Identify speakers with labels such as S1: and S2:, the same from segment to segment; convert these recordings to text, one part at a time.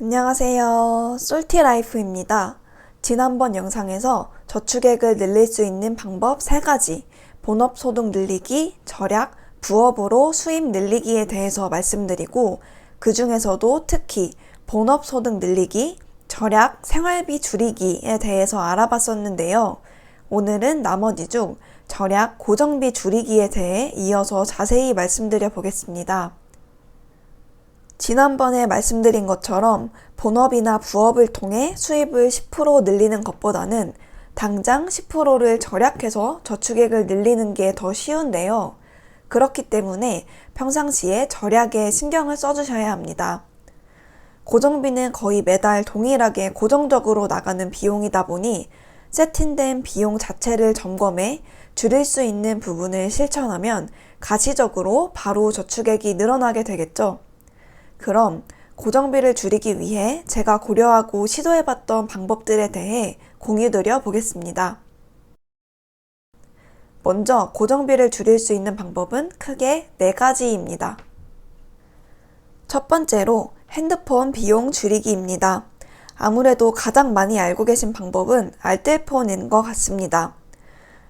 S1: 안녕하세요. 솔티라이프입니다. 지난번 영상에서 저축액을 늘릴 수 있는 방법 3가지, 본업소득 늘리기, 절약, 부업으로 수입 늘리기에 대해서 말씀드리고, 그 중에서도 특히 본업소득 늘리기, 절약, 생활비 줄이기에 대해서 알아봤었는데요. 오늘은 나머지 중 절약, 고정비 줄이기에 대해 이어서 자세히 말씀드려 보겠습니다. 지난번에 말씀드린 것처럼 본업이나 부업을 통해 수입을 10% 늘리는 것보다는 당장 10%를 절약해서 저축액을 늘리는 게 더 쉬운데요. 그렇기 때문에 평상시에 절약에 신경을 써주셔야 합니다. 고정비는 거의 매달 동일하게 고정적으로 나가는 비용이다 보니 세팅된 비용 자체를 점검해 줄일 수 있는 부분을 실천하면 가시적으로 바로 저축액이 늘어나게 되겠죠. 그럼 고정비를 줄이기 위해 제가 고려하고 시도해봤던 방법들에 대해 공유드려 보겠습니다. 먼저 고정비를 줄일 수 있는 방법은 크게 4가지입니다. 첫 번째로 핸드폰 비용 줄이기입니다. 아무래도 가장 많이 알고 계신 방법은 알뜰폰인 것 같습니다.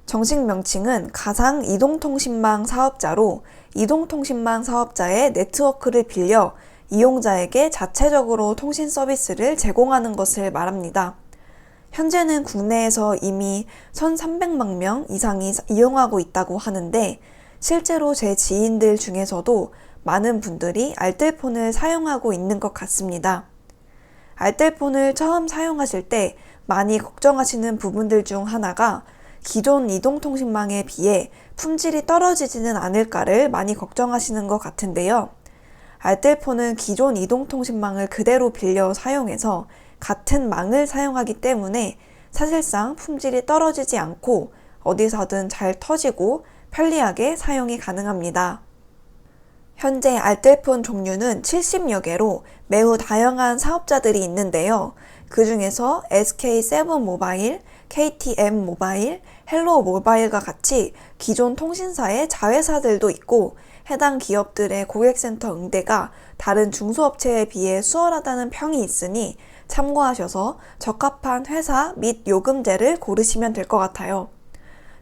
S1: 정식 명칭은 가상 이동통신망 사업자로 이동통신망 사업자의 네트워크를 빌려 이용자에게 자체적으로 통신 서비스를 제공하는 것을 말합니다. 현재는 국내에서 이미 1,300만 명 이상이 이용하고 있다고 하는데 실제로 제 지인들 중에서도 많은 분들이 알뜰폰을 사용하고 있는 것 같습니다. 알뜰폰을 처음 사용하실 때 많이 걱정하시는 부분들 중 하나가 기존 이동통신망에 비해 품질이 떨어지지는 않을까를 많이 걱정하시는 것 같은데요. 알뜰폰은 기존 이동통신망을 그대로 빌려 사용해서 같은 망을 사용하기 때문에 사실상 품질이 떨어지지 않고 어디서든 잘 터지고 편리하게 사용이 가능합니다. 현재 알뜰폰 종류는 70여 개로 매우 다양한 사업자들이 있는데요. 그 중에서 SK7모바일, KTM 모바일, 헬로 모바일과 같이 기존 통신사의 자회사들도 있고 해당 기업들의 고객센터 응대가 다른 중소업체에 비해 수월하다는 평이 있으니 참고하셔서 적합한 회사 및 요금제를 고르시면 될 것 같아요.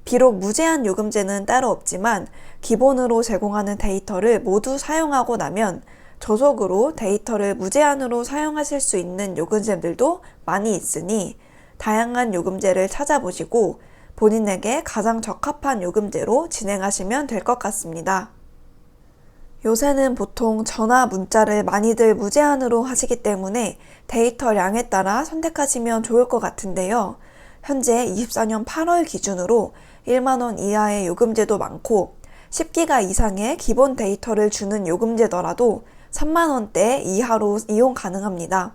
S1: 비록 무제한 요금제는 따로 없지만 기본으로 제공하는 데이터를 모두 사용하고 나면 저속으로 데이터를 무제한으로 사용하실 수 있는 요금제들도 많이 있으니 다양한 요금제를 찾아보시고 본인에게 가장 적합한 요금제로 진행하시면 될 것 같습니다. 요새는 보통 전화, 문자를 많이들 무제한으로 하시기 때문에 데이터량에 따라 선택하시면 좋을 것 같은데요. 현재 24년 8월 기준으로 1만원 이하의 요금제도 많고 10기가 이상의 기본 데이터를 주는 요금제더라도 3만원대 이하로 이용 가능합니다.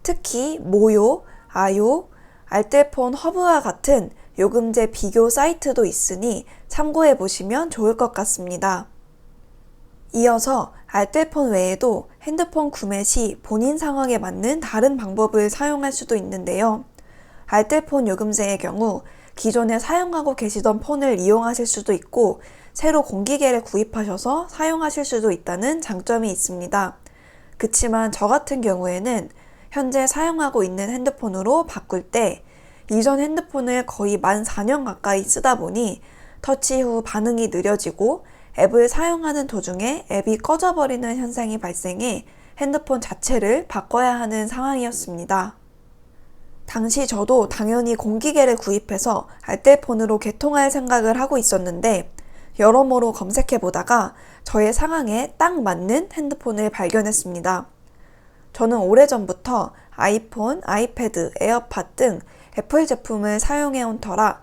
S1: 특히 모요, 아요, 알뜰폰 허브와 같은 요금제 비교 사이트도 있으니 참고해 보시면 좋을 것 같습니다. 이어서 알뜰폰 외에도 핸드폰 구매 시 본인 상황에 맞는 다른 방법을 사용할 수도 있는데요. 알뜰폰 요금제의 경우 기존에 사용하고 계시던 폰을 이용하실 수도 있고 새로 공기계를 구입하셔서 사용하실 수도 있다는 장점이 있습니다. 그치만 저 같은 경우에는 현재 사용하고 있는 핸드폰으로 바꿀 때 이전 핸드폰을 거의 만 4년 가까이 쓰다 보니 터치 후 반응이 느려지고 앱을 사용하는 도중에 앱이 꺼져버리는 현상이 발생해 핸드폰 자체를 바꿔야 하는 상황이었습니다. 당시 저도 당연히 공기계를 구입해서 알뜰폰으로 개통할 생각을 하고 있었는데 여러모로 검색해보다가 저의 상황에 딱 맞는 핸드폰을 발견했습니다. 저는 오래전부터 아이폰, 아이패드, 에어팟 등 애플 제품을 사용해온 터라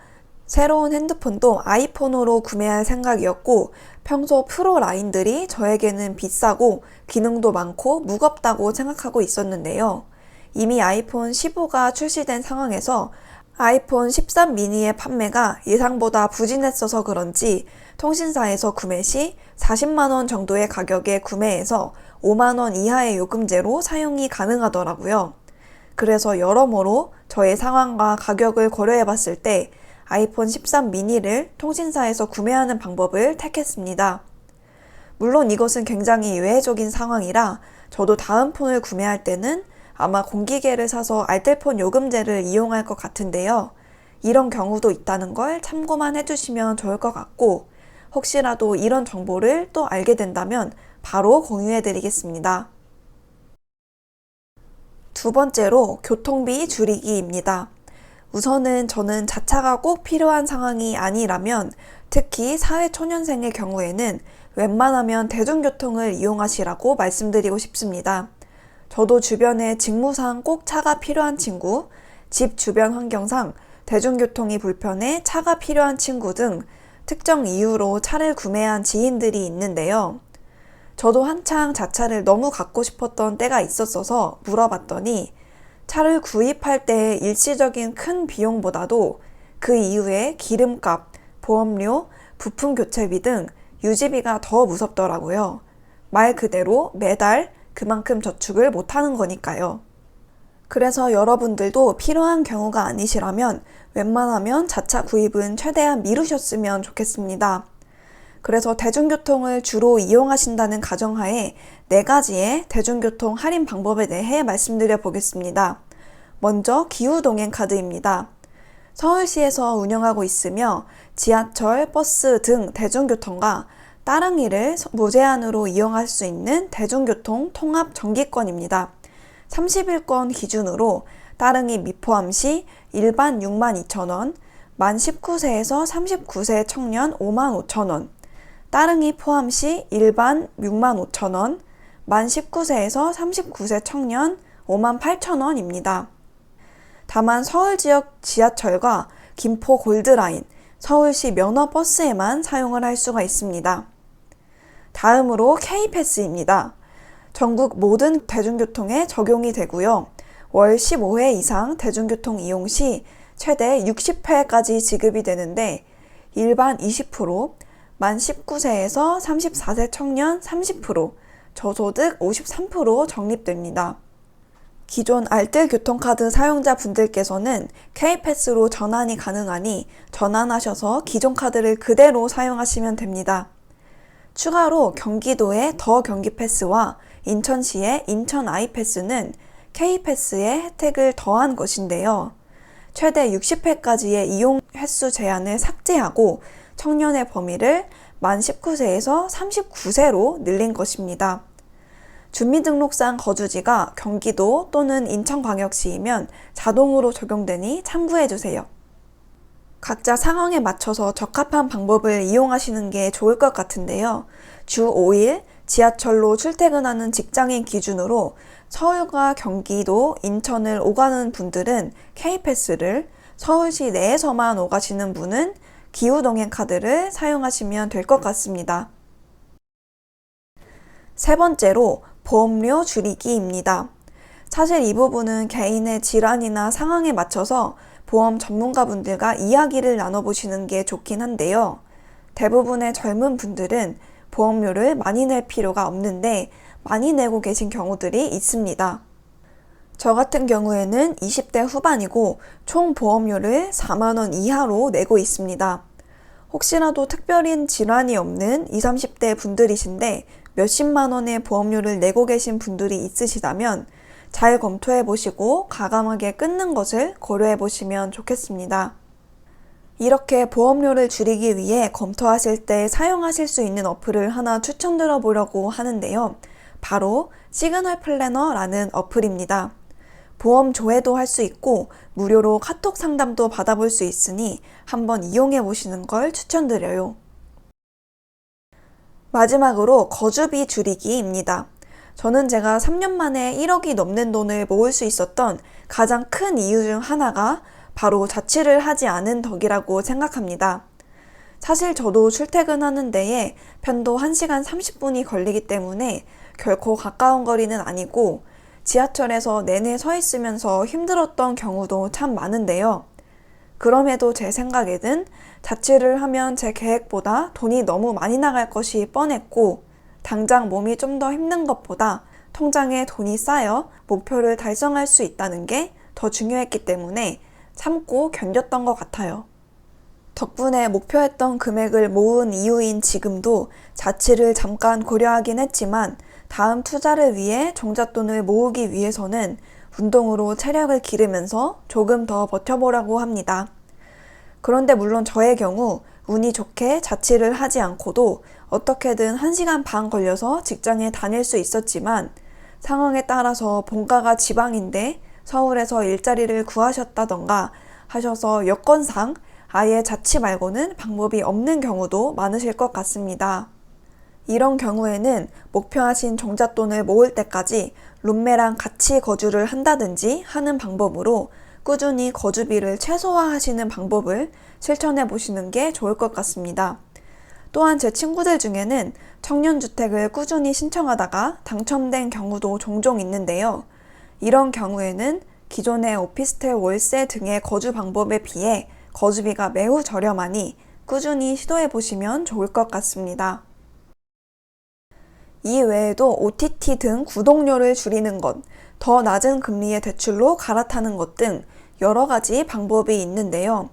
S1: 새로운 핸드폰도 아이폰으로 구매할 생각이었고 평소 프로 라인들이 저에게는 비싸고 기능도 많고 무겁다고 생각하고 있었는데요. 이미 아이폰 15가 출시된 상황에서 아이폰 13 미니의 판매가 예상보다 부진했어서 그런지 통신사에서 구매 시 40만원 정도의 가격에 구매해서 5만원 이하의 요금제로 사용이 가능하더라고요. 그래서 여러모로 저의 상황과 가격을 고려해 봤을 때 아이폰 13 미니를 통신사에서 구매하는 방법을 택했습니다. 물론 이것은 굉장히 예외적인 상황이라 저도 다음 폰을 구매할 때는 아마 공기계를 사서 알뜰폰 요금제를 이용할 것 같은데요. 이런 경우도 있다는 걸 참고만 해주시면 좋을 것 같고, 혹시라도 이런 정보를 또 알게 된다면 바로 공유해드리겠습니다. 두 번째로 교통비 줄이기입니다. 우선은 저는 자차가 꼭 필요한 상황이 아니라면, 특히 사회초년생의 경우에는 웬만하면 대중교통을 이용하시라고 말씀드리고 싶습니다. 저도 주변에 직무상 꼭 차가 필요한 친구, 집 주변 환경상 대중교통이 불편해 차가 필요한 친구 등 특정 이유로 차를 구매한 지인들이 있는데요. 저도 한창 자차를 너무 갖고 싶었던 때가 있었어서 물어봤더니 차를 구입할 때의 일시적인 큰 비용보다도 그 이후에 기름값, 보험료, 부품 교체비 등 유지비가 더 무섭더라고요. 말 그대로 매달 그만큼 저축을 못하는 거니까요. 그래서 여러분들도 필요한 경우가 아니시라면 웬만하면 자차 구입은 최대한 미루셨으면 좋겠습니다. 그래서 대중교통을 주로 이용하신다는 가정하에 4가지의 대중교통 할인 방법에 대해 말씀드려 보겠습니다. 먼저 기후동행카드입니다. 서울시에서 운영하고 있으며 지하철, 버스 등 대중교통과 따릉이를 무제한으로 이용할 수 있는 대중교통 통합 정기권입니다. 30일권 기준으로 따릉이 미포함 시 일반 62,000원, 만 19세에서 39세 청년 55,000원, 따릉이 포함 시 일반 65,000원, 만 19세에서 39세 청년 58,000원입니다. 다만 서울 지역 지하철과 김포 골드라인, 서울시 면허버스에만 사용을 할 수가 있습니다. 다음으로 K패스입니다. 전국 모든 대중교통에 적용이 되고요. 월 15회 이상 대중교통 이용 시 최대 60회까지 지급이 되는데 일반 20%, 만 19세에서 34세 청년 30%, 저소득 53% 적립됩니다. 기존 알뜰교통카드 사용자 분들께서는 K패스로 전환이 가능하니 전환하셔서 기존 카드를 그대로 사용하시면 됩니다. 추가로 경기도의 더 경기패스와 인천시의 인천 아이패스는 K패스에 혜택을 더한 것인데요. 최대 60회까지의 이용 횟수 제한을 삭제하고 청년의 범위를 만 19세에서 39세로 늘린 것입니다. 주민등록상 거주지가 경기도 또는 인천광역시이면 자동으로 적용되니 참고해주세요. 각자 상황에 맞춰서 적합한 방법을 이용하시는 게 좋을 것 같은데요. 주 5일 지하철로 출퇴근하는 직장인 기준으로 서울과 경기도, 인천을 오가는 분들은 K패스를, 서울시 내에서만 오가시는 분은 기후동행카드를 사용하시면 될 것 같습니다. 세 번째로 보험료 줄이기입니다. 사실 이 부분은 개인의 질환이나 상황에 맞춰서 보험 전문가분들과 이야기를 나눠보시는 게 좋긴 한데요. 대부분의 젊은 분들은 보험료를 많이 낼 필요가 없는데 많이 내고 계신 경우들이 있습니다. 저 같은 경우에는 20대 후반이고 총 보험료를 4만원 이하로 내고 있습니다. 혹시라도 특별한 질환이 없는 20, 30대 분들이신데 몇십만 원의 보험료를 내고 계신 분들이 있으시다면 잘 검토해 보시고 과감하게 끊는 것을 고려해 보시면 좋겠습니다. 이렇게 보험료를 줄이기 위해 검토하실 때 사용하실 수 있는 어플을 하나 추천드려 보려고 하는데요. 바로 시그널 플래너라는 어플입니다. 보험 조회도 할 수 있고 무료로 카톡 상담도 받아볼 수 있으니 한번 이용해 보시는 걸 추천드려요. 마지막으로 거주비 줄이기입니다. 저는 제가 3년 만에 1억이 넘는 돈을 모을 수 있었던 가장 큰 이유 중 하나가 바로 자취를 하지 않은 덕이라고 생각합니다. 사실 저도 출퇴근하는 데에 편도 1시간 30분이 걸리기 때문에 결코 가까운 거리는 아니고 지하철에서 내내 서 있으면서 힘들었던 경우도 참 많은데요. 그럼에도 제 생각에는 자취를 하면 제 계획보다 돈이 너무 많이 나갈 것이 뻔했고 당장 몸이 좀 더 힘든 것보다 통장에 돈이 쌓여 목표를 달성할 수 있다는 게 더 중요했기 때문에 참고 견뎠던 것 같아요. 덕분에 목표했던 금액을 모은 이후인 지금도 자취를 잠깐 고려하긴 했지만 다음 투자를 위해 종잣돈을 모으기 위해서는 운동으로 체력을 기르면서 조금 더 버텨보려고 합니다. 그런데 물론 저의 경우 운이 좋게 자취를 하지 않고도 어떻게든 1시간 반 걸려서 직장에 다닐 수 있었지만 상황에 따라서 본가가 지방인데 서울에서 일자리를 구하셨다던가 하셔서 여건상 아예 자취 말고는 방법이 없는 경우도 많으실 것 같습니다. 이런 경우에는 목표하신 종잣돈을 모을 때까지 룸메랑 같이 거주를 한다든지 하는 방법으로 꾸준히 거주비를 최소화하시는 방법을 실천해 보시는 게 좋을 것 같습니다. 또한 제 친구들 중에는 청년주택을 꾸준히 신청하다가 당첨된 경우도 종종 있는데요. 이런 경우에는 기존의 오피스텔 월세 등의 거주 방법에 비해 거주비가 매우 저렴하니 꾸준히 시도해 보시면 좋을 것 같습니다. 이 외에도 OTT 등 구독료를 줄이는 것, 더 낮은 금리의 대출로 갈아타는 것 등 여러 가지 방법이 있는데요.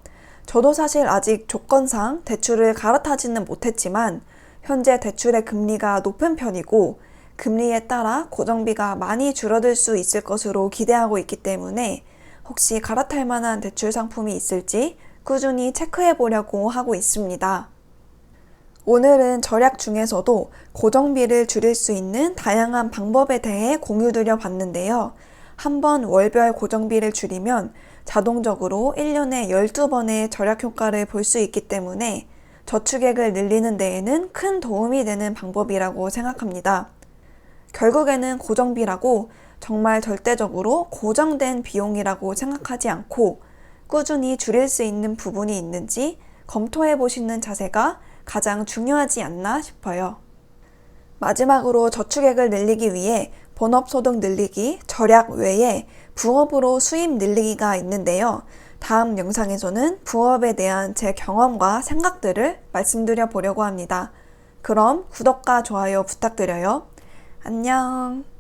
S1: 저도 사실 아직 조건상 대출을 갈아타지는 못했지만 현재 대출의 금리가 높은 편이고 금리에 따라 고정비가 많이 줄어들 수 있을 것으로 기대하고 있기 때문에 혹시 갈아탈 만한 대출 상품이 있을지 꾸준히 체크해 보려고 하고 있습니다. 오늘은 절약 중에서도 고정비를 줄일 수 있는 다양한 방법에 대해 공유드려 봤는데요. 한번 월별 고정비를 줄이면 자동적으로 1년에 12번의 절약 효과를 볼 수 있기 때문에 저축액을 늘리는 데에는 큰 도움이 되는 방법이라고 생각합니다. 결국에는 고정비라고 정말 절대적으로 고정된 비용이라고 생각하지 않고 꾸준히 줄일 수 있는 부분이 있는지 검토해 보시는 자세가 가장 중요하지 않나 싶어요. 마지막으로 저축액을 늘리기 위해 본업소득 늘리기, 절약 외에 부업으로 수입 늘리기가 있는데요. 다음 영상에서는 부업에 대한 제 경험과 생각들을 말씀드려 보려고 합니다. 그럼 구독과 좋아요 부탁드려요. 안녕.